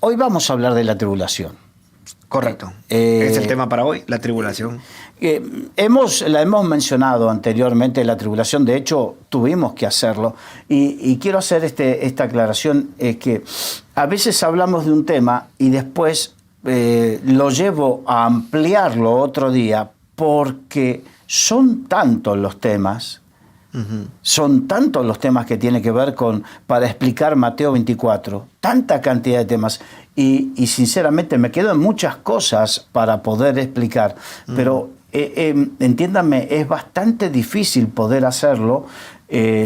Hoy vamos a hablar de la tribulación. Correcto. Es el tema para hoy, la tribulación. La hemos mencionado anteriormente, la tribulación. De hecho, tuvimos que hacerlo. Y quiero hacer esta aclaración, que a veces hablamos de un tema y después lo llevo a ampliarlo otro día, porque son tantos los temas. Son tantos los temas que tiene que ver para explicar Mateo 24, tanta cantidad de temas, y sinceramente me quedan muchas cosas para poder explicar, pero entiéndanme, es bastante difícil poder hacerlo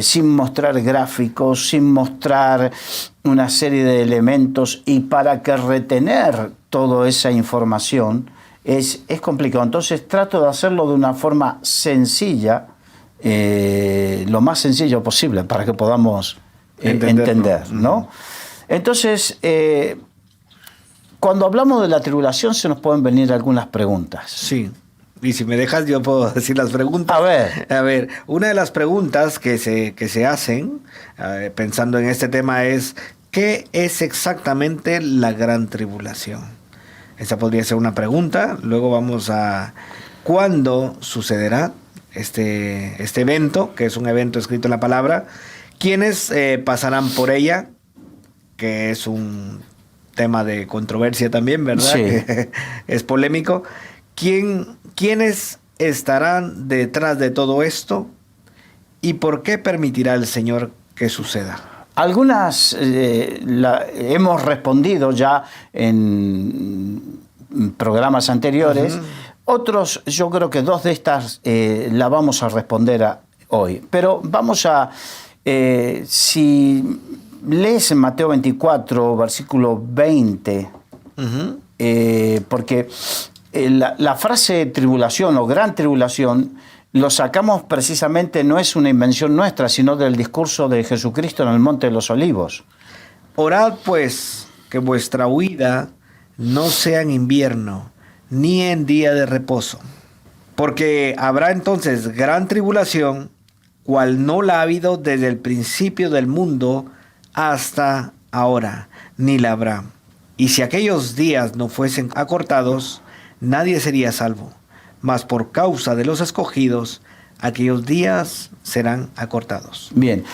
sin mostrar gráficos, sin mostrar una serie de elementos, y para que retener toda esa información es complicado. Entonces trato de hacerlo de una forma sencilla, lo más sencillo posible, para que podamos entender, ¿no? Entonces, cuando hablamos de la tribulación se nos pueden venir algunas preguntas. Sí, y si me dejas yo puedo decir las preguntas. A ver, una de las preguntas que se hacen pensando en este tema es: ¿qué es exactamente la gran tribulación? Esa podría ser una pregunta. Luego vamos a ¿cuándo sucederá este evento, que es un evento escrito en la palabra? ¿Quiénes pasarán por ella? Que es un tema de controversia también, ¿verdad? Sí. Es polémico. ¿Quiénes estarán detrás de todo esto? ¿Y por qué permitirá el Señor que suceda? Algunas hemos respondido ya en programas anteriores. Otros, yo creo que dos de estas las vamos a responder hoy. Pero vamos a, si lees en Mateo 24, versículo 20, porque la frase tribulación o gran tribulación lo sacamos precisamente, no es una invención nuestra, sino del discurso de Jesucristo en el Monte de los Olivos. Orad pues que vuestra huida no sea en invierno, ni en día de reposo, porque habrá entonces gran tribulación, cual no la ha habido desde el principio del mundo hasta ahora, ni la habrá. Y si aquellos días no fuesen acortados, nadie sería salvo, mas por causa de los escogidos, aquellos días serán acortados. Bien.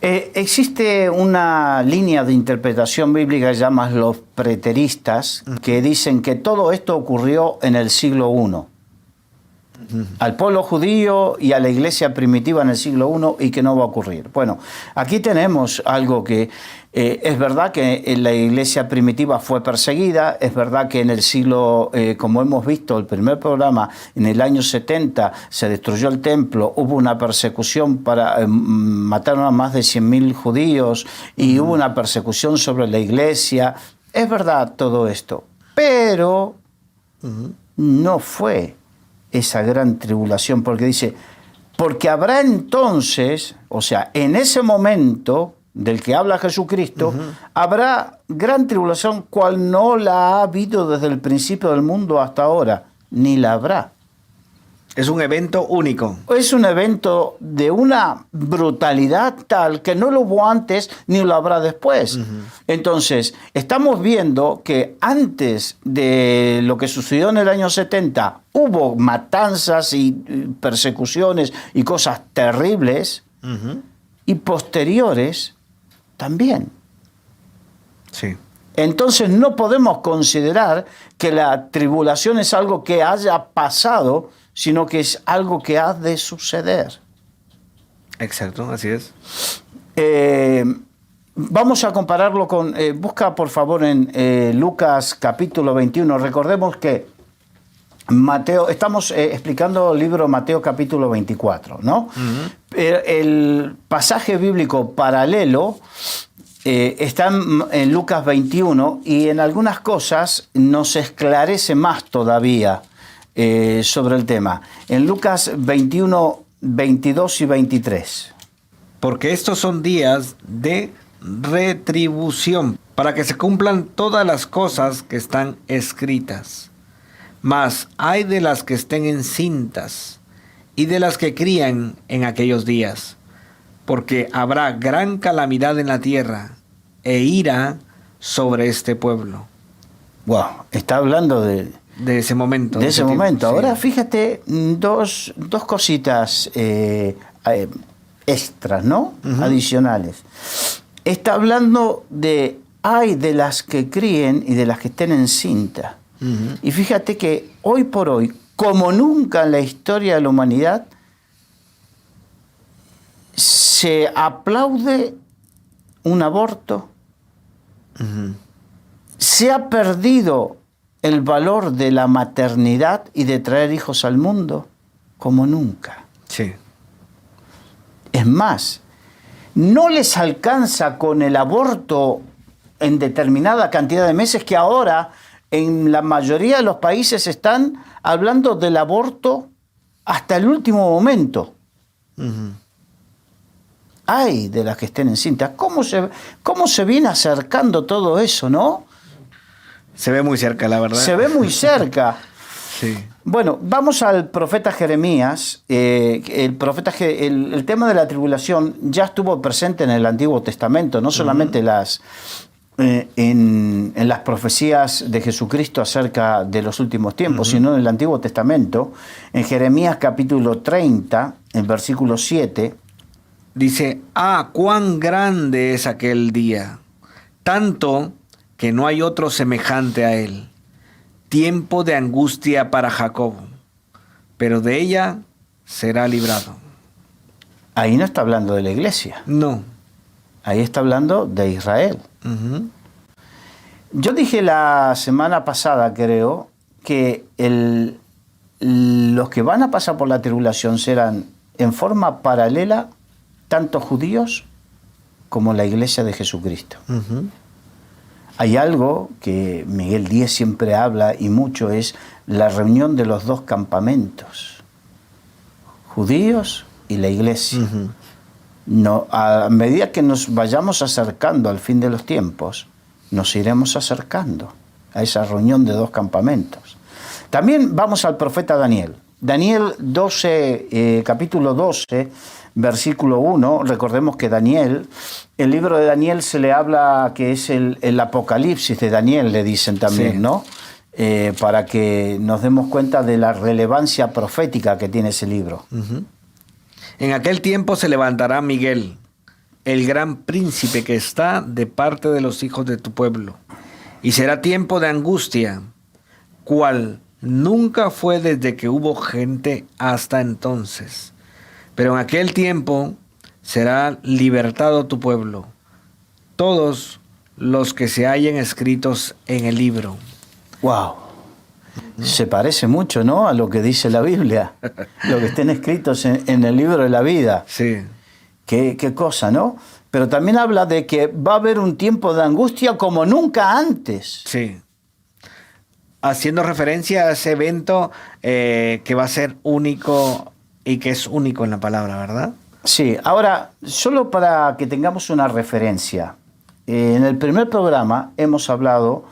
Existe una línea de interpretación bíblica que llaman los preteristas, que dicen que todo esto ocurrió en el siglo I. Al pueblo judío y a la iglesia primitiva en el siglo I, y que no va a ocurrir. Bueno, aquí tenemos algo que es verdad que la iglesia primitiva fue perseguida, es verdad que en el siglo, como hemos visto el primer programa, en el año 70 se destruyó el templo, hubo una persecución mataron a más de 100.000 judíos, y hubo una persecución sobre la iglesia. Es verdad todo esto, pero no fue esa gran tribulación, porque dice, porque habrá entonces, o sea, en ese momento del que habla Jesucristo, habrá gran tribulación, cual no la ha habido desde el principio del mundo hasta ahora, ni la habrá. Es un evento único. Es un evento de una brutalidad tal que no lo hubo antes ni lo habrá después. Entonces, estamos viendo que antes de lo que sucedió en el año 70, hubo matanzas y persecuciones y cosas terribles, y posteriores también. Sí. Entonces no podemos considerar que la tribulación es algo que haya pasado, sino que es algo que ha de suceder. Exacto, así es. Vamos a compararlo con... busca por favor en Lucas capítulo 21. Recordemos que Mateo, estamos explicando el libro Mateo capítulo 24, ¿no? El pasaje bíblico paralelo está en Lucas 21, y en algunas cosas nos esclarece más todavía sobre el tema. En Lucas 21, 22 y 23. Porque estos son días de retribución, para que se cumplan todas las cosas que están escritas. Mas hay de las que estén encintas y de las que crían en aquellos días, porque habrá gran calamidad en la tierra e ira sobre este pueblo. Wow, está hablando de ese momento. De ese momento. Tiempo, ahora sí. fíjate, dos cositas extras, ¿no? Ujú. Adicionales. Está hablando de ay de las que críen y de las que estén encinta. Ujú. Y fíjate que hoy por hoy, como nunca en la historia de la humanidad, se aplaude un aborto, Ujú. se ha perdido el valor de la maternidad y de traer hijos al mundo como nunca. Sí. Es más, no les alcanza con el aborto en determinada cantidad de meses que ahora en la mayoría de los países están hablando del aborto hasta el último momento. Ujú. Ay, de las que estén encintas. ¿Cómo se viene acercando todo eso, no? Se ve muy cerca, la verdad. Se ve muy cerca. Sí. Bueno, vamos al profeta Jeremías. El tema de la tribulación ya estuvo presente en el Antiguo Testamento, no solamente en las profecías de Jesucristo acerca de los últimos tiempos, sino en el Antiguo Testamento. En Jeremías capítulo 30, en versículo 7, Dice, cuán grande es aquel día, tanto que no hay otro semejante a él. Tiempo de angustia para Jacob, pero de ella será librado. ahí no está hablando de la iglesia, No. ahí está hablando de Israel. Ujú. Yo dije la semana pasada, creo, que los que van a pasar por la tribulación serán en forma paralela tanto judíos como la iglesia de Jesucristo. Ujú. Hay algo que Miguel Díez siempre habla y mucho, es la reunión de los dos campamentos, judíos y la iglesia. Ujú. No, a medida que nos vayamos acercando al fin de los tiempos, nos iremos acercando a esa reunión de dos campamentos. También vamos al profeta Daniel. Daniel 12, capítulo 12, versículo 1. Recordemos que Daniel, el libro de Daniel se le habla que es el Apocalipsis de Daniel, le dicen también, Sí. ¿no? Para que nos demos cuenta de la relevancia profética que tiene ese libro. Ujú. En aquel tiempo se levantará Miguel, el gran príncipe que está de parte de los hijos de tu pueblo, y será tiempo de angustia, cual nunca fue desde que hubo gente hasta entonces. Pero en aquel tiempo será libertado tu pueblo, todos los que se hallen escritos en el libro. ¡Wow! Se parece mucho, ¿no?, a lo que dice la Biblia, lo que estén escritos en el libro de la vida. Sí. Qué cosa, ¿no? Pero también habla de que va a haber un tiempo de angustia como nunca antes. Sí. Haciendo referencia a ese evento que va a ser único y que es único en la palabra, ¿verdad? Sí, ahora, solo para que tengamos una referencia, en el primer programa hemos hablado,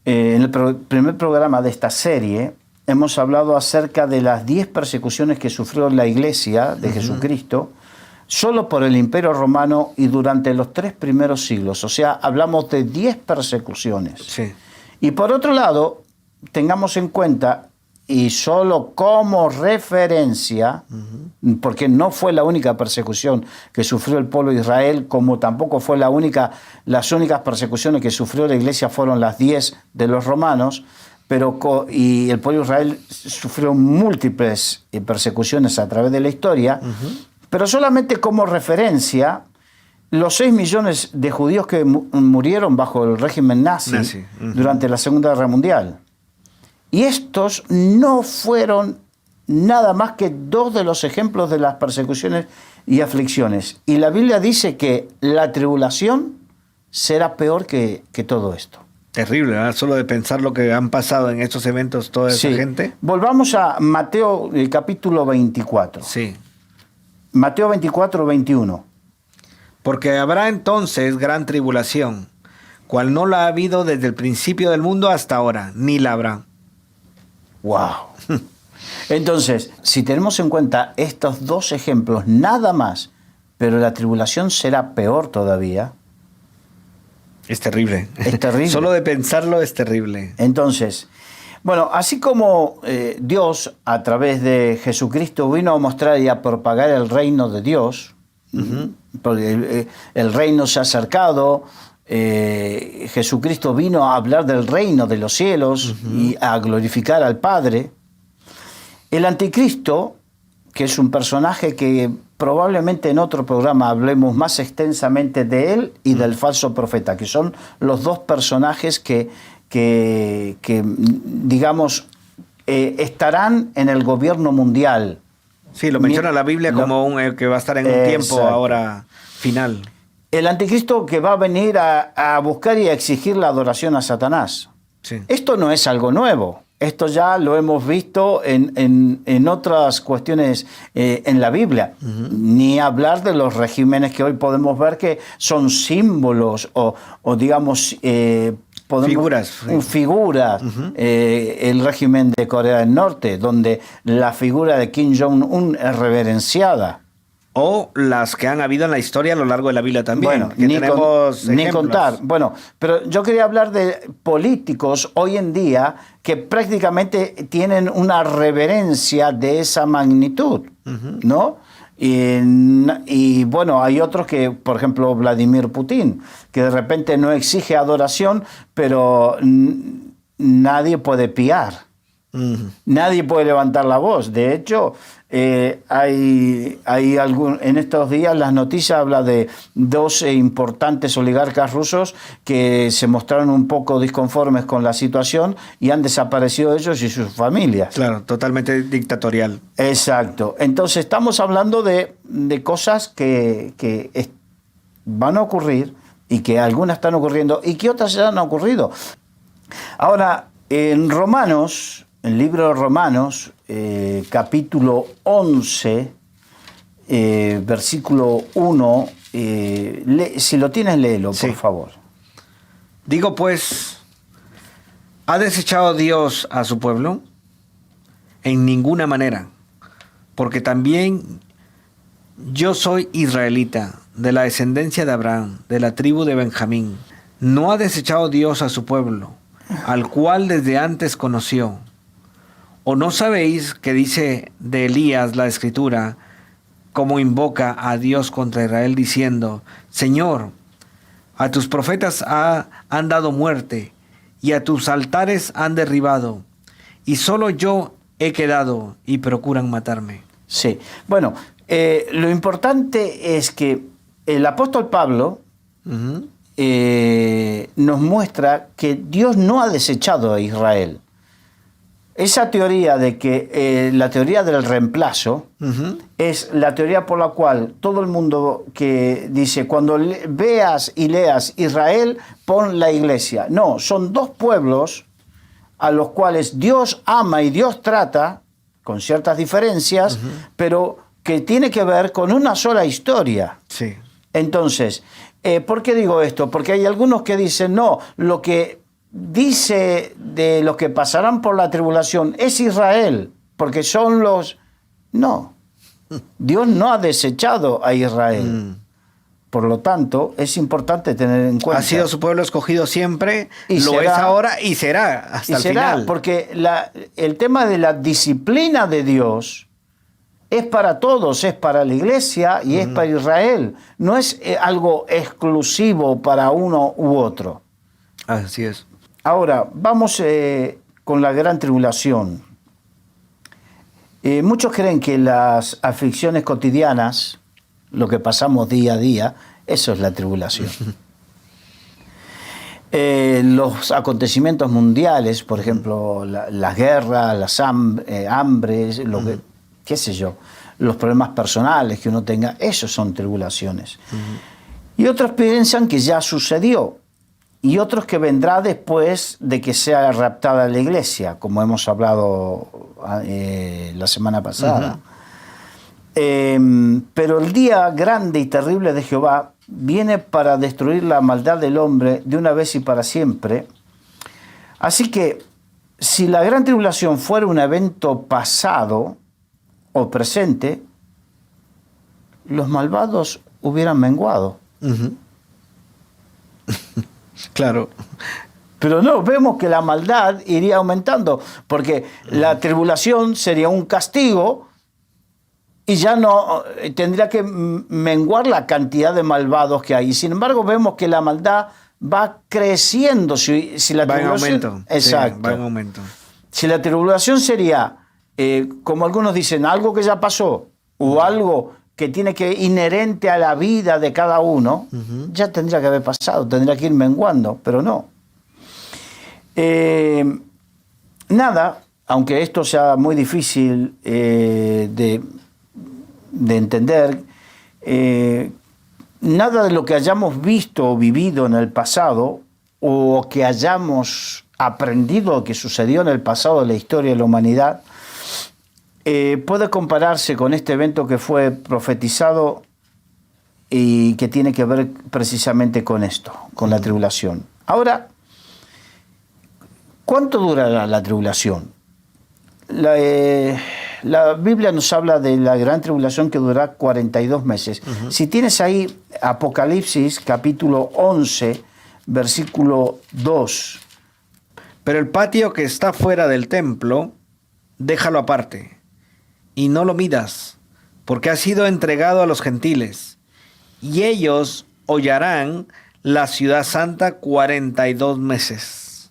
en el primer programa de esta serie, hemos hablado acerca de las 10 persecuciones que sufrió la iglesia de Jesucristo, solo por el Imperio Romano y durante los 3 primeros siglos. O sea, hablamos de 10 persecuciones. Sí. Y por otro lado, tengamos en cuenta, y solo como referencia, porque no fue la única persecución que sufrió el pueblo de Israel, como tampoco fue las únicas persecuciones que sufrió la iglesia fueron las 10 de los romanos, y el pueblo de Israel sufrió múltiples persecuciones a través de la historia, pero solamente como referencia, los 6 millones de judíos que murieron bajo el régimen nazi durante la Segunda Guerra Mundial. Y estos no fueron nada más que 2 de los ejemplos de las persecuciones y aflicciones. Y la Biblia dice que la tribulación será peor que todo esto. Terrible, ¿verdad? Solo de pensar lo que han pasado en estos eventos toda esa gente. Volvamos a Mateo capítulo 24. Sí. Mateo 24, 21. Porque habrá entonces gran tribulación, cual no la ha habido desde el principio del mundo hasta ahora, ni la habrá. ¡Wow! Entonces, si tenemos en cuenta estos 2 ejemplos, nada más, pero la tribulación será peor todavía. Es terrible. Es terrible. Solo de pensarlo es terrible. Entonces, bueno, así como Dios a través de Jesucristo vino a mostrar y a propagar el reino de Dios, porque el reino se ha acercado, Jesucristo vino a hablar del reino de los cielos y a glorificar al Padre. El anticristo, que es un personaje que probablemente en otro programa hablemos más extensamente de él y del falso profeta, que son los dos personajes que digamos, estarán en el gobierno mundial. Sí, lo menciona la Biblia como que va a estar en un tiempo ahora final. El anticristo que va a venir a buscar y a exigir la adoración a Satanás. Sí. Esto no es algo nuevo. Esto ya lo hemos visto en otras cuestiones en la Biblia. Ni hablar de los regímenes que hoy podemos ver que son símbolos o digamos... figuras. Figuras. El régimen de Corea del Norte, donde la figura de Kim Jong-un es reverenciada. O las que han habido en la historia a lo largo de la Biblia también. Bueno, ni contar. Bueno, pero yo quería hablar de políticos hoy en día que prácticamente tienen una reverencia de esa magnitud, ¿no? Y bueno, hay otros que, por ejemplo, Vladimir Putin, que de repente no exige adoración, pero nadie puede piar. Nadie puede levantar la voz. De hecho, en estos días las noticias hablan de dos importantes oligarcas rusos que se mostraron un poco disconformes con la situación y han desaparecido ellos y sus familias. Claro, totalmente dictatorial. Exacto. Entonces estamos hablando de cosas que van a ocurrir y que algunas están ocurriendo y que otras ya han ocurrido. Ahora, en Romanos... El libro de Romanos, capítulo 11, versículo 1, si lo tienes, léelo, por favor. Digo pues, ¿ha desechado Dios a su pueblo? En ninguna manera, porque también yo soy israelita, de la descendencia de Abraham, de la tribu de Benjamín. ¿No ha desechado Dios a su pueblo, al cual desde antes conoció? ¿O no sabéis que dice de Elías la Escritura, cómo invoca a Dios contra Israel diciendo, Señor, a tus profetas han dado muerte, y a tus altares han derribado, y solo yo he quedado, y procuran matarme? Sí, bueno, lo importante es que el apóstol Pablo nos muestra que Dios no ha desechado a Israel. Esa teoría de que la teoría del reemplazo es la teoría por la cual todo el mundo que dice cuando veas y leas Israel, pon la iglesia. No, son dos pueblos a los cuales Dios ama y Dios trata con ciertas diferencias, pero que tiene que ver con una sola historia. Sí. Entonces, ¿por qué digo esto? Porque hay algunos que dicen, no, lo que dice de los que pasarán por la tribulación es Israel, porque son los... No, Dios no ha desechado a Israel. Por lo tanto, es importante tener en cuenta. Ha sido su pueblo escogido siempre, y lo será, es ahora y será hasta el final. Porque el tema de la disciplina de Dios es para todos, es para la iglesia y es para Israel. No es algo exclusivo para uno u otro. Así es. Ahora, vamos con la gran tribulación. Muchos creen que las aflicciones cotidianas, lo que pasamos día a día, eso es la tribulación. Los acontecimientos mundiales, por ejemplo, las guerras, las hambres, qué sé yo, los problemas personales que uno tenga, esos son tribulaciones. Y otros piensan que ya sucedió. Y otros que vendrá después de que sea raptada la iglesia, como hemos hablado la semana pasada. Pero el día grande y terrible de Jehová viene para destruir la maldad del hombre de una vez y para siempre. Así que si la gran tribulación fuera un evento pasado o presente, los malvados hubieran menguado. Claro. Pero no, vemos que la maldad iría aumentando, porque la tribulación sería un castigo y ya no tendría que menguar la cantidad de malvados que hay. Sin embargo, vemos que la maldad va creciendo. Si la Va en tribulación, aumento. exacto. Sí, va en aumento. Si la tribulación sería, como algunos dicen, algo que ya pasó o algo que tiene que inherente a la vida de cada uno, ya tendría que haber pasado, tendría que ir menguando, pero no. Nada, aunque esto sea muy difícil de entender, nada de lo que hayamos visto o vivido en el pasado o que hayamos aprendido que sucedió en el pasado de la historia de la humanidad puede compararse con este evento que fue profetizado y que tiene que ver precisamente con esto, con la tribulación. Ahora, ¿cuánto durará la tribulación? La Biblia nos habla de la gran tribulación que durará 42 meses. Si tienes ahí Apocalipsis capítulo 11, versículo 2. Pero el patio que está fuera del templo, déjalo aparte, y no lo midas, porque ha sido entregado a los gentiles, y ellos hollarán la ciudad santa 42 meses.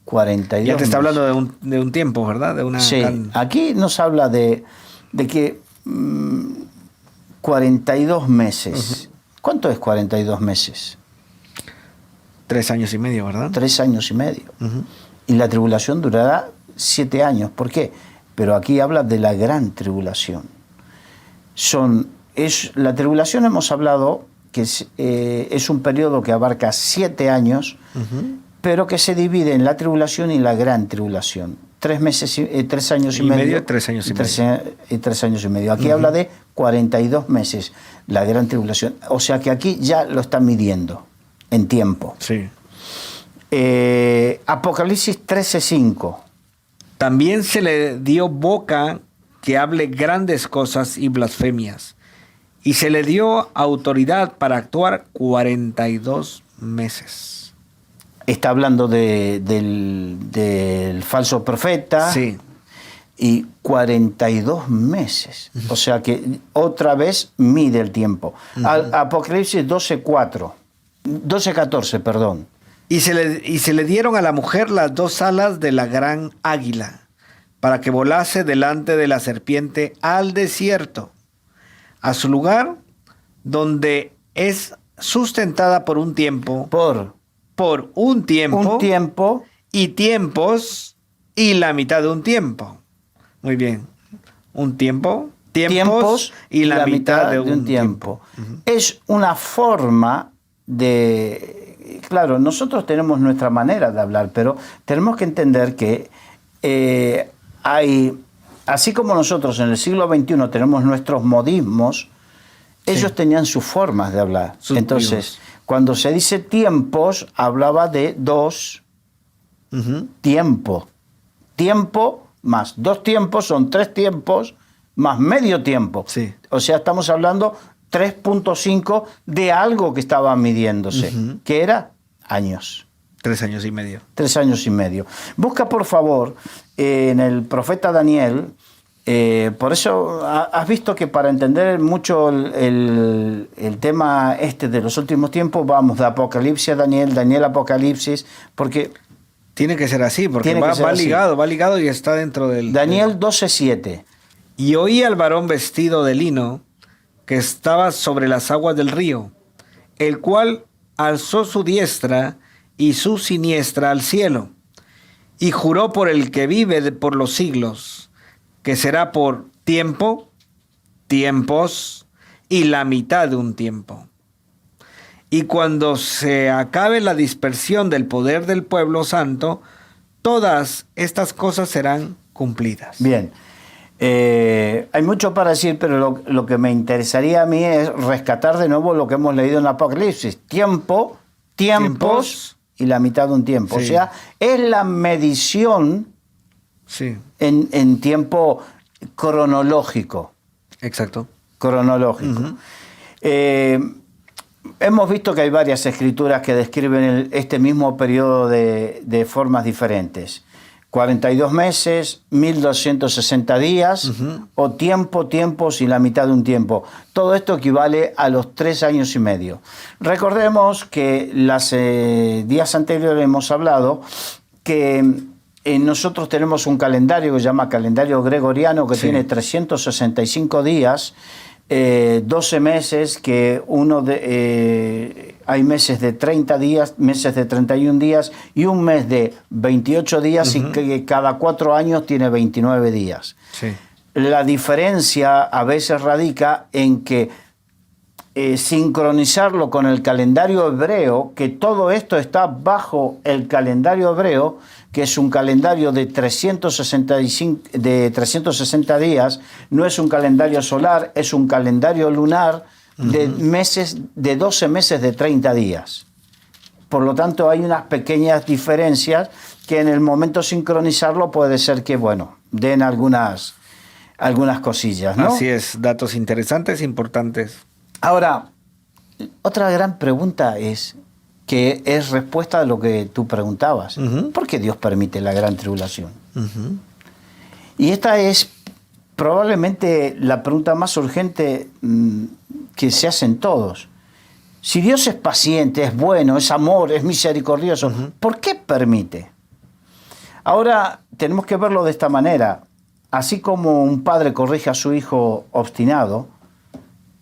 42 Ya te está meses. hablando de un tiempo, ¿verdad? De una Sí, aquí nos habla de que 42 meses. ¿Cuánto es 42 meses? 3 años y medio, ¿verdad? 3 años y medio. Y la tribulación durará 7 años. ¿Por qué? Pero aquí habla de la gran tribulación. La tribulación hemos hablado que es un periodo que abarca 7 años, pero que se divide en la tribulación y la gran tribulación. 3 años y medio. 3 años y medio. Y 3 años y medio. Aquí habla de 42 meses, la gran tribulación. O sea que aquí ya lo está midiendo en tiempo. Sí. Apocalipsis 13:5. También se le dio boca que hable grandes cosas y blasfemias, y se le dio autoridad para actuar 42 meses. Está hablando del falso profeta. Sí. Y 42 meses. O sea que otra vez mide el tiempo. Apocalipsis 12:14, perdón. Y se le dieron a la mujer las 2 alas de la gran águila, para que volase delante de la serpiente al desierto, a su lugar, donde es sustentada por un tiempo. Por un tiempo. Un tiempo. Y tiempos, y la mitad de un tiempo. Muy bien. Un tiempo, tiempos y la mitad de un tiempo. Es una forma de... Claro, nosotros tenemos nuestra manera de hablar, pero tenemos que entender que así como nosotros en el siglo XXI tenemos nuestros modismos, ellos tenían sus formas de hablar. Entonces, cuando se dice tiempos, hablaba de 2 tiempos. Tiempo más 2 tiempos son 3 tiempos más medio tiempo. Sí. O sea, estamos hablando 3.5 de algo que estaba midiéndose, que era años. 3 años y medio. 3 años y medio. Busca, por favor, en el profeta Daniel. Por eso has visto que para entender mucho el tema de los últimos tiempos, vamos de Apocalipsis a Daniel, Daniel a Apocalipsis, porque... Tiene que ser así, porque va ligado y está dentro del... Daniel 12:7. Y oí al varón vestido de lino, que estaba sobre las aguas del río, el cual alzó su diestra y su siniestra al cielo, y juró por el que vive por los siglos, que será por tiempo, tiempos y la mitad de un tiempo. Y cuando se acabe la dispersión del poder del pueblo santo, todas estas cosas serán cumplidas. Bien. Hay mucho para decir, pero lo que me interesaría a mí es rescatar de nuevo lo que hemos leído en Apocalipsis. Tiempo, tiempos y la mitad de un tiempo. Sí. O sea, es la medición en tiempo cronológico. Exacto. Cronológico. hemos visto que hay varias escrituras que describen este mismo periodo de formas diferentes. 42 meses, 1260 días, o tiempos y la mitad de un tiempo. Todo esto equivale a los 3 años y medio. Recordemos que los días anteriores hemos hablado que nosotros tenemos un calendario que se llama calendario gregoriano, que tiene 365 días, 12 meses, que hay meses de 30 días, meses de 31 días y un mes de 28 días y que cada 4 años tiene 29 días. Sí. La diferencia a veces radica en que sincronizarlo con el calendario hebreo, que todo esto está bajo el calendario hebreo, que es un calendario de 360 días, no es un calendario solar, es un calendario lunar de 12 meses de 30 días. Por lo tanto, hay unas pequeñas diferencias que en el momento de sincronizarlo puede ser que, den algunas cosillas, ¿no? Así es, datos interesantes, importantes. Ahora, otra gran pregunta que es respuesta a lo que tú preguntabas. ¿Por qué Dios permite la gran tribulación? Y esta es probablemente la pregunta más urgente que se hacen todos. Si Dios es paciente, es bueno, es amor, es misericordioso, ¿por qué permite? Ahora tenemos que verlo de esta manera. Así como un padre corrige a su hijo obstinado,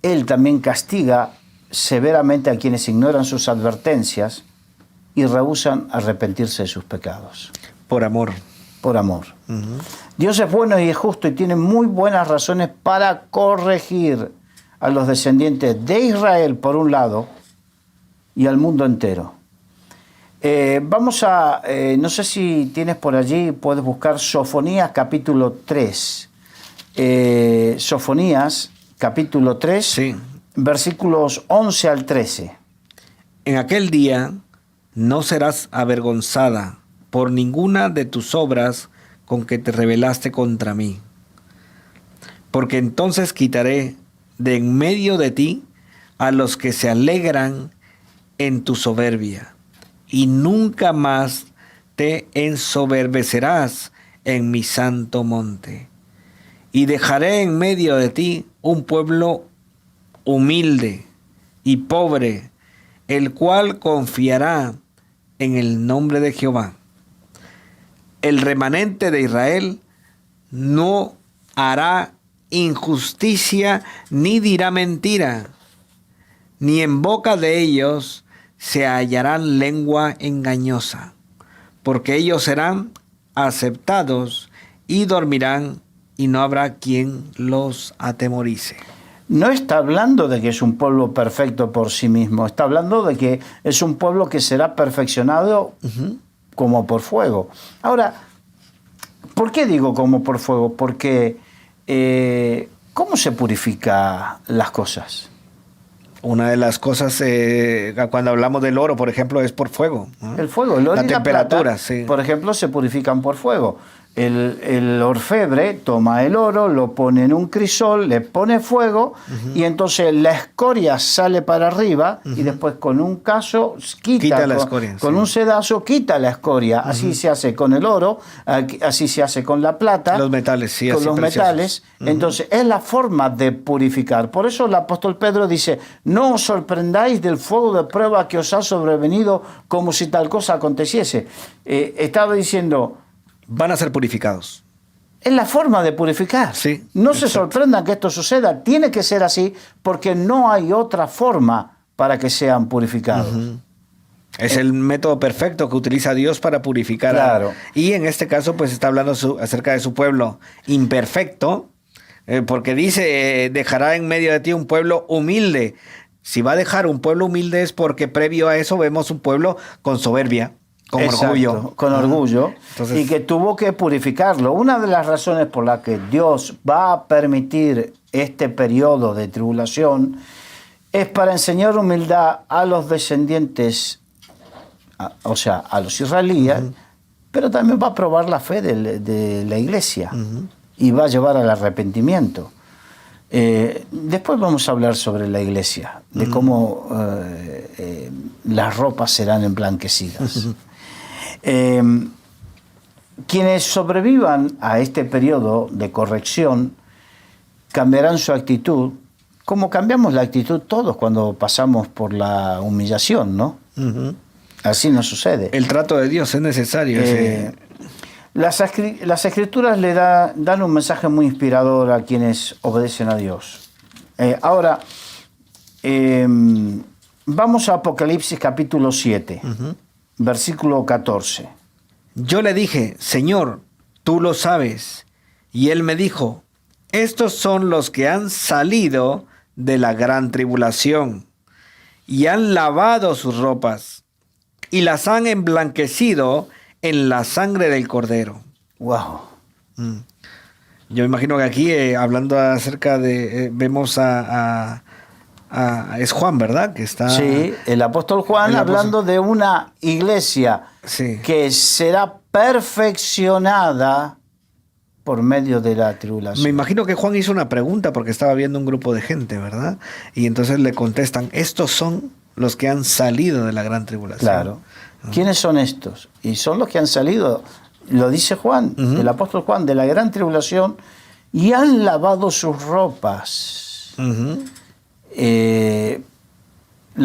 Él también castiga severamente a quienes ignoran sus advertencias y rehúsan arrepentirse de sus pecados. Por amor. Por amor. Dios es bueno y es justo y tiene muy buenas razones para corregir a los descendientes de Israel, por un lado, y al mundo entero. Vamos a, no sé si tienes por allí, puedes buscar Sofonías capítulo 3. Sofonías capítulo 3. Sí. Versículos 11 al 13. En aquel día no serás avergonzada por ninguna de tus obras con que te rebelaste contra mí. Porque entonces quitaré de en medio de ti a los que se alegran en tu soberbia, y nunca más te ensoberbecerás en mi santo monte. Y dejaré en medio de ti un pueblo humilde y pobre, el cual confiará en el nombre de Jehová. El remanente de Israel no hará injusticia ni dirá mentira, ni en boca de ellos se hallarán lengua engañosa, porque ellos serán aceptados y dormirán, y no habrá quien los atemorice. No está hablando de que es un pueblo perfecto por sí mismo, está hablando de que es un pueblo que será perfeccionado como por fuego. Ahora, ¿por qué digo como por fuego? Porque ¿cómo se purifica las cosas? Una de las cosas, cuando hablamos del oro, por ejemplo, es por fuego, ¿no? El fuego, el oro la y temperatura, la plata, sí. Por ejemplo, se purifican por fuego. El orfebre toma el oro, lo pone en un crisol, le pone fuego y entonces la escoria sale para arriba y después con un cazo quita la escoria, con un sedazo quita la escoria. Así se hace con el oro, así se hace con la plata. Los metales, sí. Con los metales. Entonces es la forma de purificar. Por eso el apóstol Pedro dice, no os sorprendáis del fuego de prueba que os ha sobrevenido como si tal cosa aconteciese. Estaba diciendo... Van a ser purificados. Es la forma de purificar. Sí, no exacto. Se sorprendan que esto suceda. Tiene que ser así porque no hay otra forma para que sean purificados. Es el método perfecto que utiliza Dios para purificar. Claro. Y en este caso, pues está hablando acerca de su pueblo imperfecto, porque dice, dejará en medio de ti un pueblo humilde. Si va a dejar un pueblo humilde es porque previo a eso vemos un pueblo con soberbia. Con orgullo. Con orgullo. Entonces, y que tuvo que purificarlo. Una de las razones por las que Dios va a permitir este periodo de tribulación es para enseñar humildad a los descendientes, o sea, a los israelíes, pero también va a probar la fe de la iglesia y va a llevar al arrepentimiento. Después vamos a hablar sobre la iglesia, de cómo las ropas serán emblanquecidas. Quienes sobrevivan a este periodo de corrección cambiarán su actitud, como cambiamos la actitud todos cuando pasamos por la humillación, ¿no? Así nos sucede. El trato de Dios es necesario. Las escrituras le dan un mensaje muy inspirador a quienes obedecen a Dios. Ahora, vamos a Apocalipsis capítulo 7, versículo 14. Yo le dije, Señor, tú lo sabes. Y él me dijo, estos son los que han salido de la gran tribulación y han lavado sus ropas y las han emblanquecido en la sangre del Cordero. Wow. Yo imagino que aquí, hablando acerca de, vemos es Juan, ¿verdad? Que está. Sí, el apóstol Juan hablando de una iglesia que será perfeccionada por medio de la tribulación. Me imagino que Juan hizo una pregunta porque estaba viendo un grupo de gente, ¿verdad? Y entonces le contestan, estos son los que han salido de la gran tribulación. Claro. ¿Quiénes son estos? Y son los que han salido, lo dice Juan, el apóstol Juan, de la gran tribulación, y han lavado sus ropas. La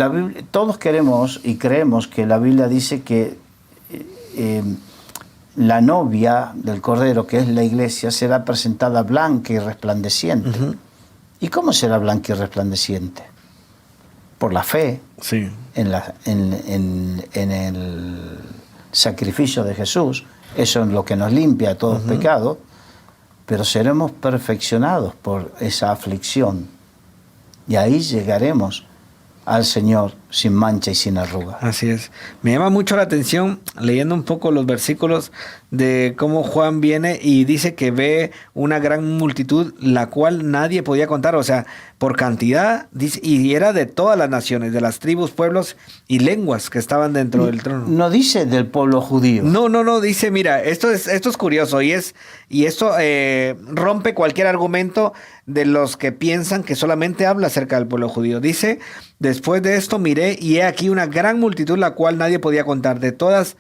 Biblia, todos queremos y creemos que la Biblia dice que la novia del Cordero, que es la iglesia, será presentada blanca y resplandeciente. ¿Y cómo será blanca y resplandeciente? Por la fe en el sacrificio de Jesús. Eso es lo que nos limpia de todos pecados, pero seremos perfeccionados por esa aflicción. Y ahí llegaremos al Señor sin mancha y sin arruga. Así es. Me llama mucho la atención, leyendo un poco los versículos, de cómo Juan viene y dice que ve una gran multitud, la cual nadie podía contar, o sea, por cantidad, dice, y era de todas las naciones, de las tribus, pueblos y lenguas que estaban dentro del trono. No dice del pueblo judío. No, dice, mira, esto es curioso, y esto rompe cualquier argumento de los que piensan que solamente habla acerca del pueblo judío. Dice, después de esto miré y he aquí una gran multitud, la cual nadie podía contar, de todas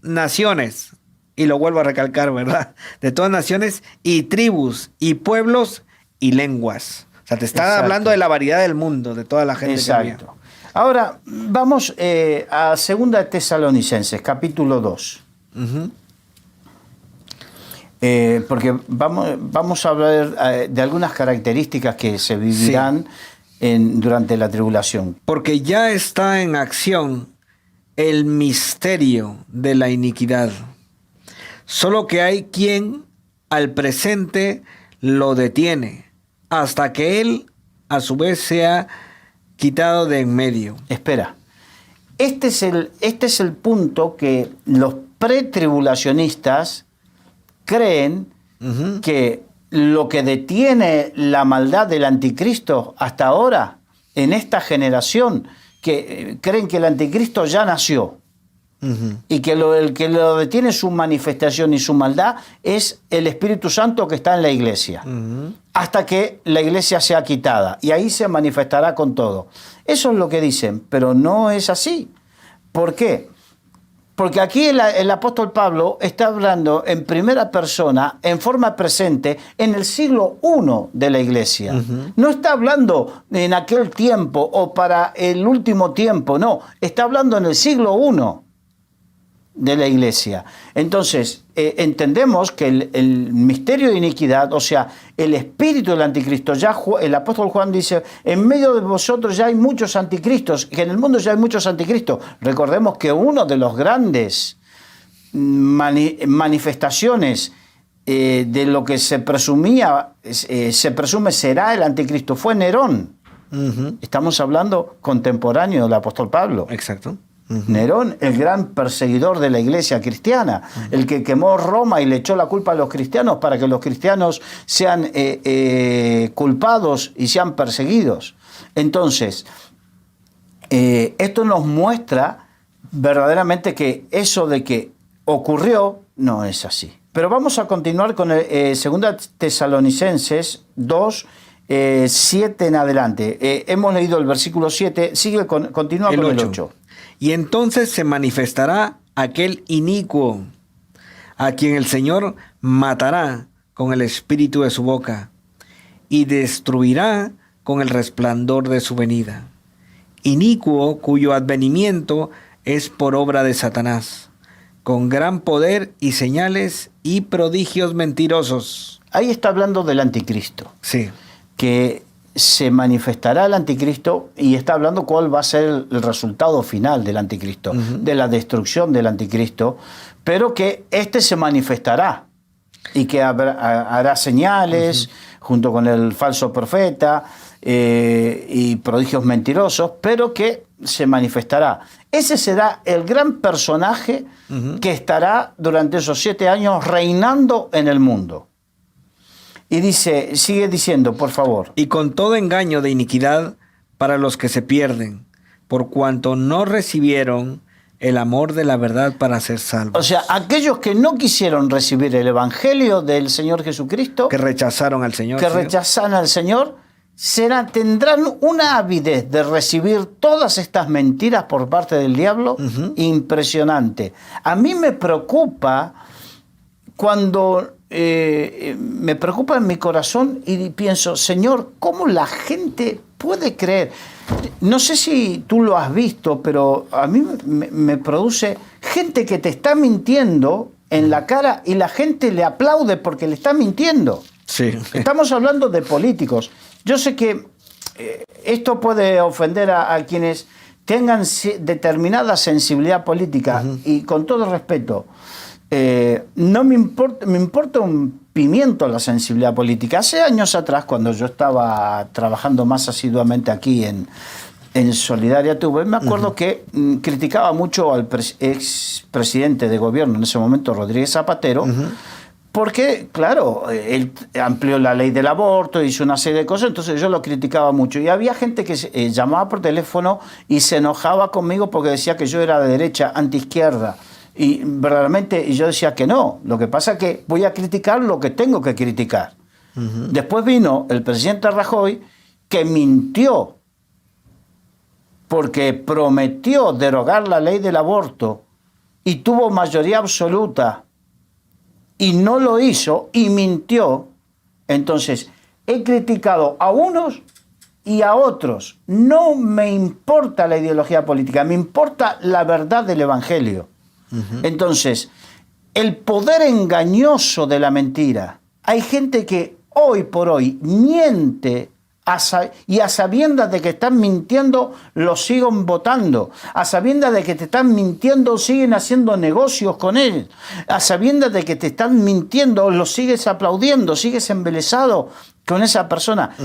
naciones, y lo vuelvo a recalcar, ¿verdad? De todas naciones y tribus y pueblos y lenguas. O sea, te está hablando de la variedad del mundo, de toda la gente que había. Ahora, vamos a 2 Tesalonicenses, capítulo 2. Porque vamos a hablar de algunas características que se vivirán durante la tribulación. Porque ya está en acción el misterio de la iniquidad. Solo que hay quien al presente lo detiene, hasta que él a su vez sea quitado de en medio. Espera, este es el punto que los pretribulacionistas creen que lo que detiene la maldad del anticristo hasta ahora, en esta generación, que creen que el anticristo ya nació y que el que lo detiene su manifestación y su maldad es el Espíritu Santo que está en la iglesia, hasta que la iglesia sea quitada, y ahí se manifestará con todo. Eso es lo que dicen, pero no es así. ¿Por qué? Porque aquí el apóstol Pablo está hablando en primera persona, en forma presente, en el siglo I de la iglesia. No está hablando en aquel tiempo o para el último tiempo, no. Está hablando en el siglo I de la iglesia. Entonces, entendemos que el misterio de iniquidad, o sea, el espíritu del anticristo, ya el apóstol Juan dice, en medio de vosotros ya hay muchos anticristos, que en el mundo ya hay muchos anticristos. Recordemos que uno de los grandes manifestaciones de lo que se presume será el anticristo fue Nerón. Estamos hablando contemporáneo del apóstol Pablo. Exacto. Nerón, el gran perseguidor de la iglesia cristiana, el que quemó Roma y le echó la culpa a los cristianos para que los cristianos sean culpados y sean perseguidos. Entonces, esto nos muestra verdaderamente que eso de que ocurrió no es así. Pero vamos a continuar con Segunda Tesalonicenses 2, 7 en adelante. Hemos leído el versículo 7, continúa con el 8. Y entonces se manifestará aquel inicuo, a quien el Señor matará con el espíritu de su boca, y destruirá con el resplandor de su venida. Inicuo, cuyo advenimiento es por obra de Satanás, con gran poder y señales y prodigios mentirosos. Ahí está hablando del anticristo. Sí. Que se manifestará el anticristo y está hablando cuál va a ser el resultado final del anticristo, de la destrucción del anticristo, pero que este se manifestará y que hará señales junto con el falso profeta y prodigios mentirosos, pero que se manifestará. Ese será el gran personaje que estará durante esos 7 años reinando en el mundo. Y sigue diciendo, por favor. Y con todo engaño de iniquidad para los que se pierden, por cuanto no recibieron el amor de la verdad para ser salvos. O sea, aquellos que no quisieron recibir el evangelio del Señor Jesucristo, que rechazaron al Señor, rechazan al Señor, tendrán una avidez de recibir todas estas mentiras por parte del diablo impresionante. A mí me preocupa cuando me preocupa en mi corazón y pienso, Señor, ¿cómo la gente puede creer? No sé si tú lo has visto, pero a mí me produce gente que te está mintiendo en la cara y la gente le aplaude porque le está mintiendo. Sí. Estamos hablando de políticos. Yo sé que esto puede ofender a quienes tengan determinada sensibilidad política y con todo respeto, no me importa un pimiento la sensibilidad política. Hace años atrás, cuando yo estaba trabajando más asiduamente aquí en Solidaria Tuve, me acuerdo que criticaba mucho al expresidente de gobierno en ese momento, Rodríguez Zapatero, porque, claro, él amplió la ley del aborto, hizo una serie de cosas, entonces yo lo criticaba mucho. Y había gente que llamaba por teléfono y se enojaba conmigo porque decía que yo era de derecha, antiizquierda. Y verdaderamente yo decía que no. Lo que pasa es que voy a criticar lo que tengo que criticar. Después vino el presidente Rajoy, que mintió porque prometió derogar la ley del aborto y tuvo mayoría absoluta y no lo hizo y mintió. Entonces, he criticado a unos y a otros. No me importa la ideología política, me importa la verdad del Evangelio. Entonces, el poder engañoso de la mentira. Hay gente que hoy por hoy miente y a sabiendas de que están mintiendo, lo siguen votando. A sabiendas de que te están mintiendo, siguen haciendo negocios con él. A sabiendas de que te están mintiendo, lo sigues aplaudiendo, sigues embelesado con esa persona.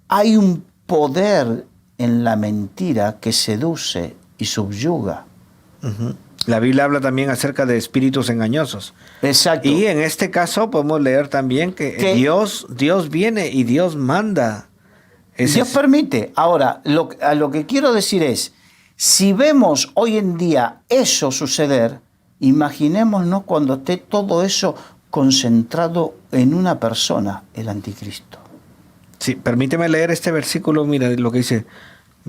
Hay un poder en la mentira que seduce y subyuga. La Biblia habla también acerca de espíritus engañosos. Exacto. Y en este caso podemos leer también que Dios viene y Dios manda. Dios permite. Ahora, a lo que quiero decir es, si vemos hoy en día eso suceder, imaginémonos cuando esté todo eso concentrado en una persona, el anticristo. Sí, permíteme leer este versículo, mira lo que dice.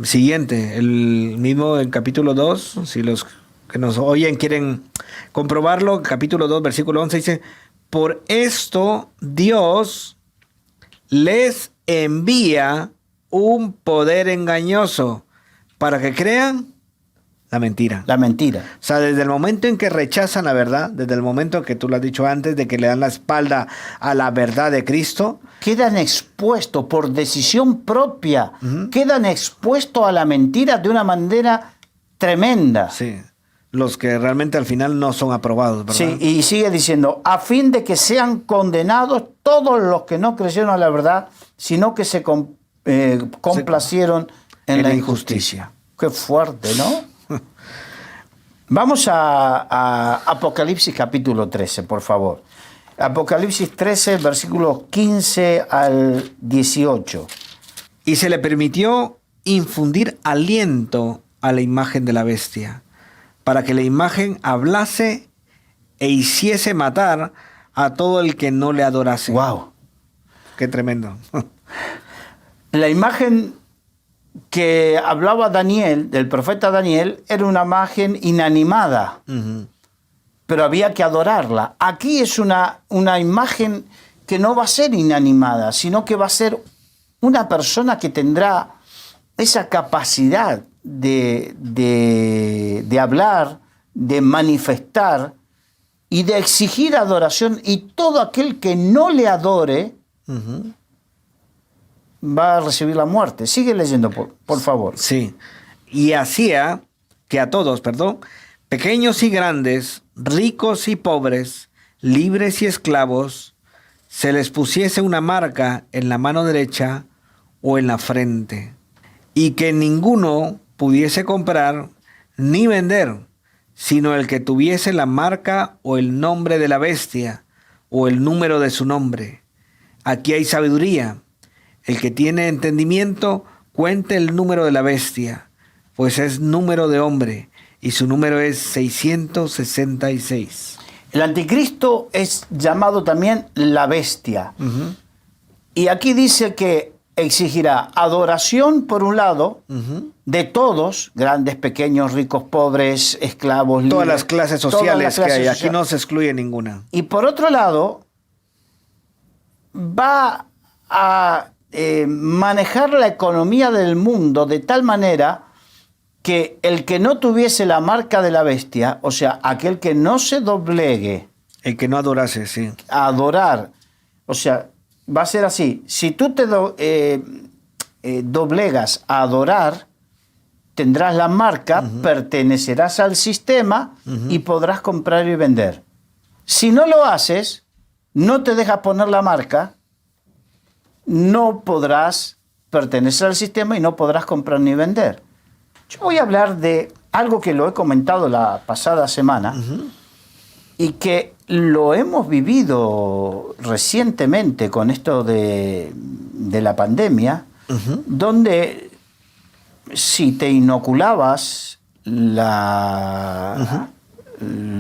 Siguiente, el mismo en capítulo 2, si los que nos oyen quieren comprobarlo, capítulo 2, versículo 11, dice, por esto Dios les envía un poder engañoso para que crean la mentira. La mentira. O sea, desde el momento en que rechazan la verdad, desde el momento en que tú lo has dicho antes, de que le dan la espalda a la verdad de Cristo, quedan expuestos por decisión propia, quedan expuestos a la mentira de una manera tremenda. Sí. Los que realmente al final no son aprobados, ¿verdad? Sí, y sigue diciendo, a fin de que sean condenados todos los que no creyeron a la verdad, sino que se complacieron en la injusticia. Qué fuerte, ¿no? Vamos a Apocalipsis capítulo 13, por favor. Apocalipsis 13, versículos 15 al 18. Y se le permitió infundir aliento a la imagen de la bestia, para que la imagen hablase e hiciese matar a todo el que no le adorase. Wow. Qué tremendo. La imagen que hablaba Daniel, del profeta Daniel, era una imagen inanimada, pero había que adorarla. Aquí es una imagen que no va a ser inanimada, sino que va a ser una persona que tendrá esa capacidad de hablar, de manifestar y de exigir adoración, y todo aquel que no le adore va a recibir la muerte. Sigue leyendo, por favor. Sí. Y hacía que a todos, pequeños y grandes, ricos y pobres, libres y esclavos, se les pusiese una marca en la mano derecha o en la frente, y que ninguno pudiese comprar ni vender, sino el que tuviese la marca o el nombre de la bestia o el número de su nombre. Aquí hay sabiduría. El que tiene entendimiento, cuente el número de la bestia, pues es número de hombre, y su número es 666. El anticristo es llamado también la bestia. Y aquí dice que exigirá adoración, por un lado, de todos, grandes, pequeños, ricos, pobres, esclavos, libres. Todas las clases sociales que hay. Aquí no se excluye ninguna. Y por otro lado, va a manejar la economía del mundo de tal manera que el que no tuviese la marca de la bestia, o sea, aquel que no se doblegue, el que no adorase, sí, a adorar, o sea, va a ser así: si tú te doblegas a adorar, tendrás la marca, pertenecerás al sistema y podrás comprar y vender. Si no lo haces, no te dejas poner la marca, no podrás pertenecer al sistema y no podrás comprar ni vender. Yo voy a hablar de algo que lo he comentado la pasada semana y que lo hemos vivido recientemente con esto de la pandemia, donde si te inoculabas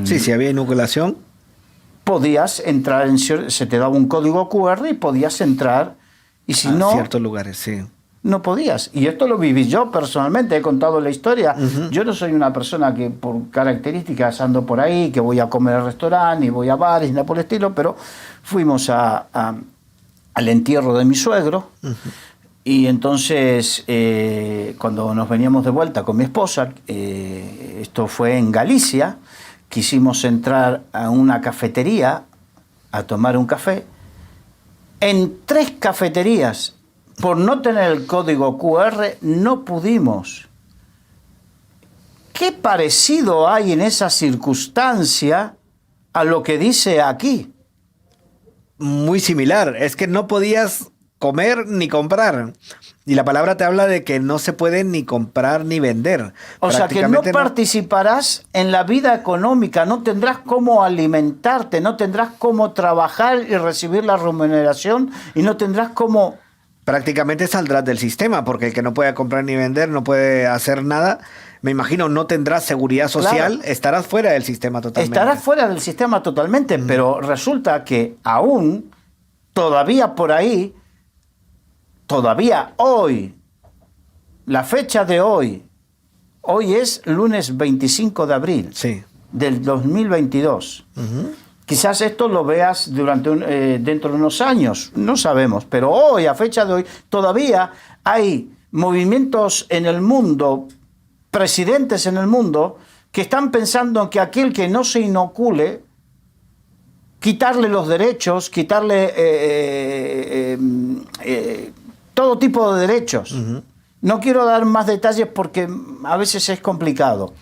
si había inoculación, podías entrar, se te daba un código QR y podías entrar, y si no, ciertos lugares, sí, no podías. Y esto lo viví yo personalmente, he contado la historia. Yo no soy una persona que por características ando por ahí, que voy a comer al restaurante y voy a bares y nada por el estilo, pero fuimos al entierro de mi suegro. Y entonces, cuando nos veníamos de vuelta con mi esposa, esto fue en Galicia, quisimos entrar a una cafetería a tomar un café. En 3 cafeterías, por no tener el código QR, no pudimos. ¿Qué parecido hay en esa circunstancia a lo que dice aquí? Muy similar. Es que no podías comer ni comprar. Y la palabra te habla de que no se puede ni comprar ni vender. O sea, que no participarás en la vida económica, no tendrás cómo alimentarte, no tendrás cómo trabajar y recibir la remuneración, y no tendrás cómo... Prácticamente saldrás del sistema, porque el que no puede comprar ni vender, no puede hacer nada. Me imagino, no tendrás seguridad social, claro. Estarás fuera del sistema totalmente. Estarás fuera del sistema totalmente, pero resulta que aún, todavía por ahí, todavía hoy, la fecha de hoy es lunes 25 de abril del 2022. Quizás esto lo veas dentro de unos años, no sabemos, pero hoy, a fecha de hoy, todavía hay movimientos en el mundo, presidentes en el mundo, que están pensando en que aquel que no se inocule, quitarle los derechos, quitarle todo tipo de derechos. No quiero dar más detalles porque a veces es complicado.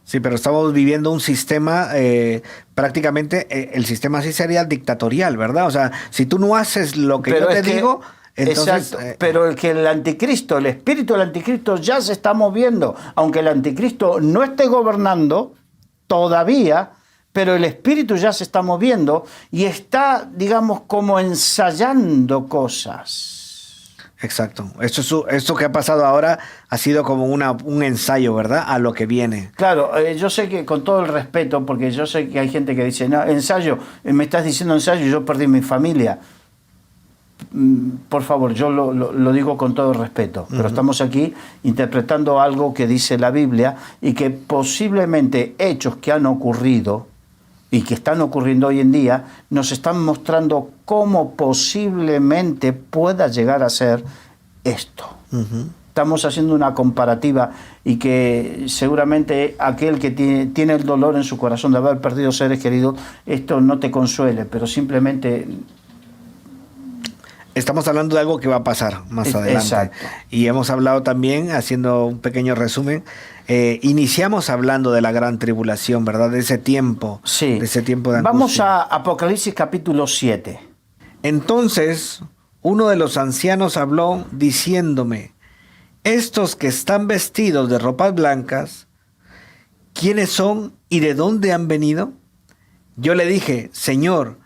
Sí, pero estamos viviendo un sistema, prácticamente el sistema así sería dictatorial, ¿verdad? O sea, si tú no haces lo que yo te digo, entonces... Exacto, pero el anticristo, el espíritu del anticristo ya se está moviendo, aunque el anticristo no esté gobernando todavía, pero el espíritu ya se está moviendo y está, digamos, como ensayando cosas. Exacto. Esto que ha pasado ahora ha sido como un ensayo, ¿verdad? A lo que viene. Claro, yo sé que con todo el respeto, porque yo sé que hay gente que dice, no, ensayo, me estás diciendo ensayo, yo perdí mi familia. Por favor, yo lo digo con todo el respeto, pero estamos aquí interpretando algo que dice la Biblia y que posiblemente hechos que han ocurrido y que están ocurriendo hoy en día nos están mostrando cómo posiblemente pueda llegar a ser esto. Estamos haciendo una comparativa y que seguramente aquel que tiene el dolor en su corazón de haber perdido seres queridos, esto no te consuele, pero simplemente... Estamos hablando de algo que va a pasar más adelante. Exacto. Y hemos hablado también, haciendo un pequeño resumen, iniciamos hablando de la gran tribulación, ¿verdad? De ese tiempo. Sí. De ese tiempo de angustia. Vamos a Apocalipsis capítulo 7. Entonces, uno de los ancianos habló diciéndome, estos que están vestidos de ropas blancas, ¿quiénes son y de dónde han venido? Yo le dije, Señor,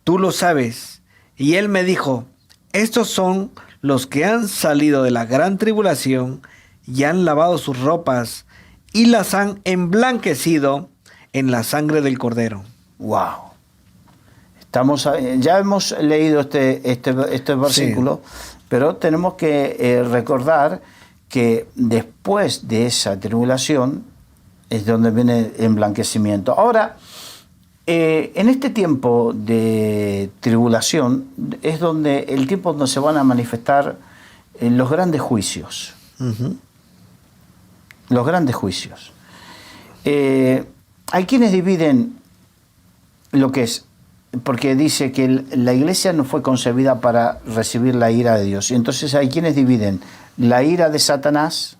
tú lo sabes. Y él me dijo, estos son los que han salido de la gran tribulación y han lavado sus ropas y las han emblanquecido en la sangre del Cordero. Wow. Ya hemos leído este versículo, sí, pero tenemos que recordar que después de esa tribulación es donde viene el emblanquecimiento. Ahora, en este tiempo de tribulación es donde el tiempo donde se van a manifestar los grandes juicios. Los grandes juicios. Hay quienes dividen lo que es, porque dice que la iglesia no fue concebida para recibir la ira de Dios. Y entonces hay quienes dividen la ira de Satanás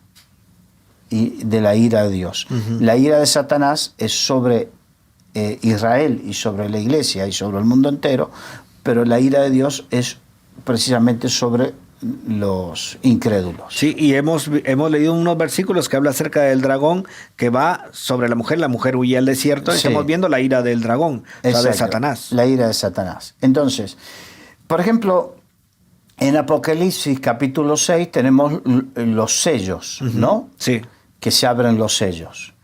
y de la ira de Dios. La ira de Satanás es sobre Israel y sobre la iglesia y sobre el mundo entero, pero la ira de Dios es precisamente sobre los incrédulos. Sí, y hemos leído unos versículos que habla acerca del dragón que va sobre la mujer huye al desierto, y sí, estamos viendo la ira del dragón, o sea, de Satanás. La ira de Satanás. Entonces, por ejemplo, en Apocalipsis capítulo 6 tenemos los sellos, ¿no? Sí. Que se abren los sellos.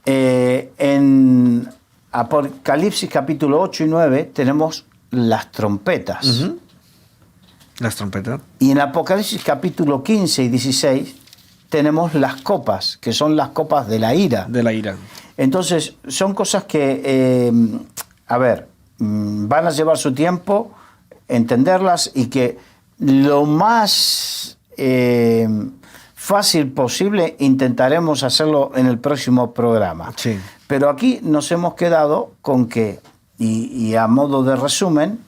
En Apocalipsis capítulo 8 y 9 tenemos las trompetas. Las trompetas. Y en Apocalipsis capítulo 15 y 16 tenemos las copas, que son las copas de la ira. De la ira. Entonces, son cosas que, van a llevar su tiempo entenderlas y que lo más fácil posible intentaremos hacerlo en el próximo programa. Sí. Pero aquí nos hemos quedado con que, y a modo de resumen,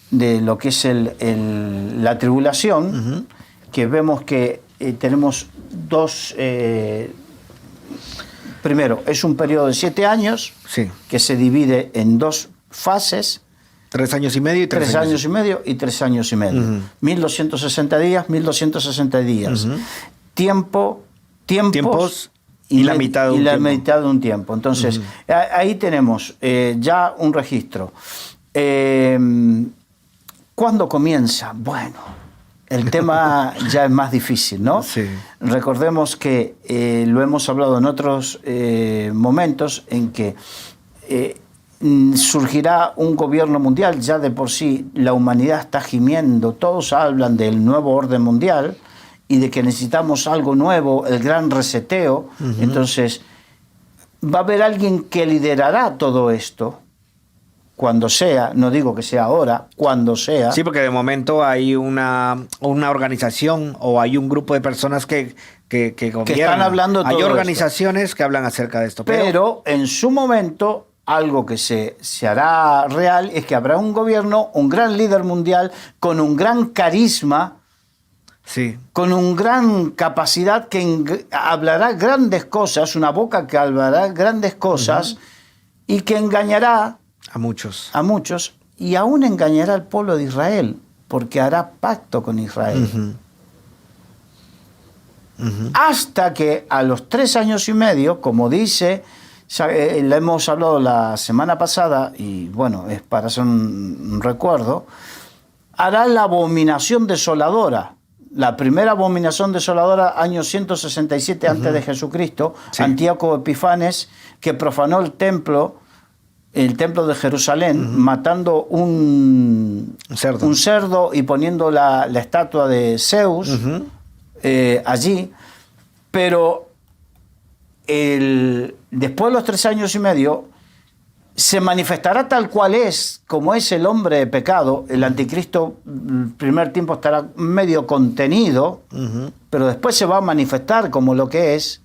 de lo que es la tribulación, que vemos que tenemos dos... primero, es un periodo de 7 años, sí, que se divide en dos fases. 3 años y medio y 3 años y medio y 3 años y medio. 1260 días, 1260 días. Tiempos y la mitad de un tiempo. Mitad de un tiempo. Entonces, ahí tenemos ya un registro. ¿Cuándo comienza? Bueno, el tema ya es más difícil, ¿no? Sí. Recordemos que lo hemos hablado en otros momentos en que surgirá un gobierno mundial. Ya de por sí la humanidad está gimiendo. Todos hablan del nuevo orden mundial y de que necesitamos algo nuevo, el gran reseteo. Entonces, va a haber alguien que liderará todo esto. Cuando sea, no digo que sea ahora, cuando sea. Sí, porque de momento hay una organización o hay un grupo de personas que gobiernan. Que están hablando de todo. Hay organizaciones que hablan acerca de esto. Pero en su momento, algo que se hará real es que habrá un gobierno, un gran líder mundial, con un gran carisma, sí, con una gran capacidad que hablará grandes cosas, una boca que hablará grandes cosas y que engañará a muchos, y aún engañará al pueblo de Israel, porque hará pacto con Israel. Hasta que a los 3 años y medio, como dice, le hemos hablado la semana pasada, y bueno, es para hacer un recuerdo, hará la abominación desoladora. La primera abominación desoladora, año 167 antes de Jesucristo, Sí. Antíoco Epifanes, que profanó el templo de Jerusalén, matando un cerdo y poniendo la estatua de Zeus allí. Pero después de los 3 años y medio, se manifestará tal cual es, como es el hombre de pecado. El anticristo, el primer tiempo estará medio contenido, pero después se va a manifestar como lo que es.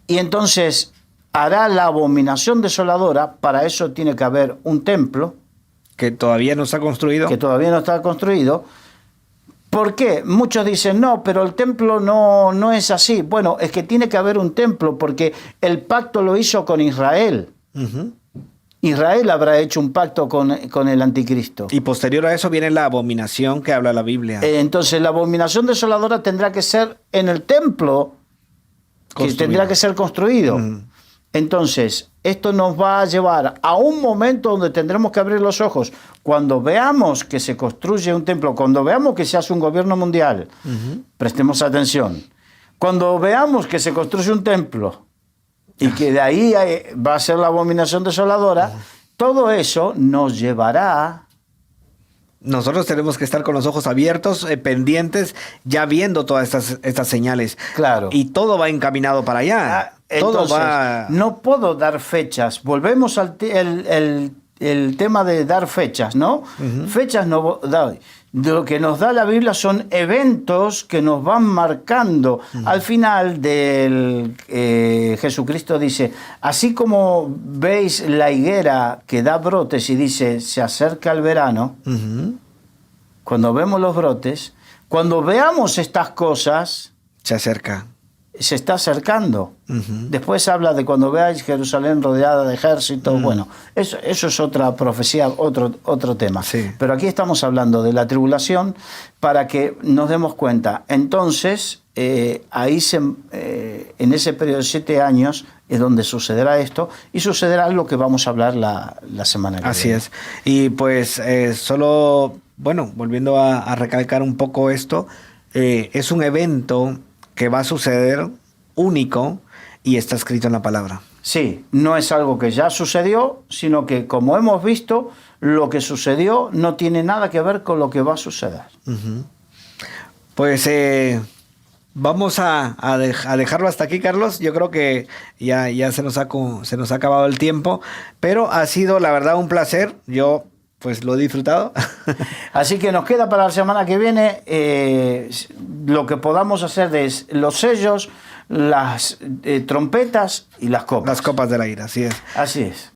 Y entonces hará la abominación desoladora. Para eso tiene que haber un templo. Que todavía no está construido. Que todavía no está construido. ¿Por qué? Muchos dicen, no, pero el templo no es así. Bueno, es que tiene que haber un templo porque el pacto lo hizo con Israel. Israel habrá hecho un pacto con el anticristo. Y posterior a eso viene la abominación que habla la Biblia. Entonces la abominación desoladora tendrá que ser en el templo, que tendrá que ser construido. Entonces, esto nos va a llevar a un momento donde tendremos que abrir los ojos. Cuando veamos que se construye un templo, cuando veamos que se hace un gobierno mundial, prestemos atención. Cuando veamos que se construye un templo y que de ahí va a ser la abominación desoladora, todo eso nos llevará... Nosotros tenemos que estar con los ojos abiertos, pendientes, ya viendo todas estas señales. Claro. Y todo va encaminado para allá. Entonces, todo va... no puedo dar fechas. Volvemos al el tema de dar fechas, ¿no? Fechas no doy. Lo que nos da la Biblia son eventos que nos van marcando. Al final del Jesucristo dice, así como veis la higuera que da brotes y dice, se acerca el verano, cuando vemos los brotes, cuando veamos estas cosas, se acerca. Se está acercando. Después habla de cuando veáis Jerusalén rodeada de ejércitos. Bueno, eso es otra profecía, otro tema. Sí. Pero aquí estamos hablando de la tribulación para que nos demos cuenta. Entonces, ahí en ese periodo de 7 años es donde sucederá esto y sucederá lo que vamos a hablar la semana que viene. Así es. Y pues solo, bueno, volviendo a recalcar un poco esto, es un evento que va a suceder único y está escrito en la palabra. Sí, no es algo que ya sucedió, sino que, como hemos visto, lo que sucedió no tiene nada que ver con lo que va a suceder. Pues vamos a dejarlo hasta aquí, Carlos. Yo creo que ya se nos ha acabado el tiempo, pero ha sido, la verdad, un placer. Yo pues lo he disfrutado. Así que nos queda para la semana que viene lo que podamos hacer es los sellos, las trompetas y las copas. Las copas de la ira, así es. Así es.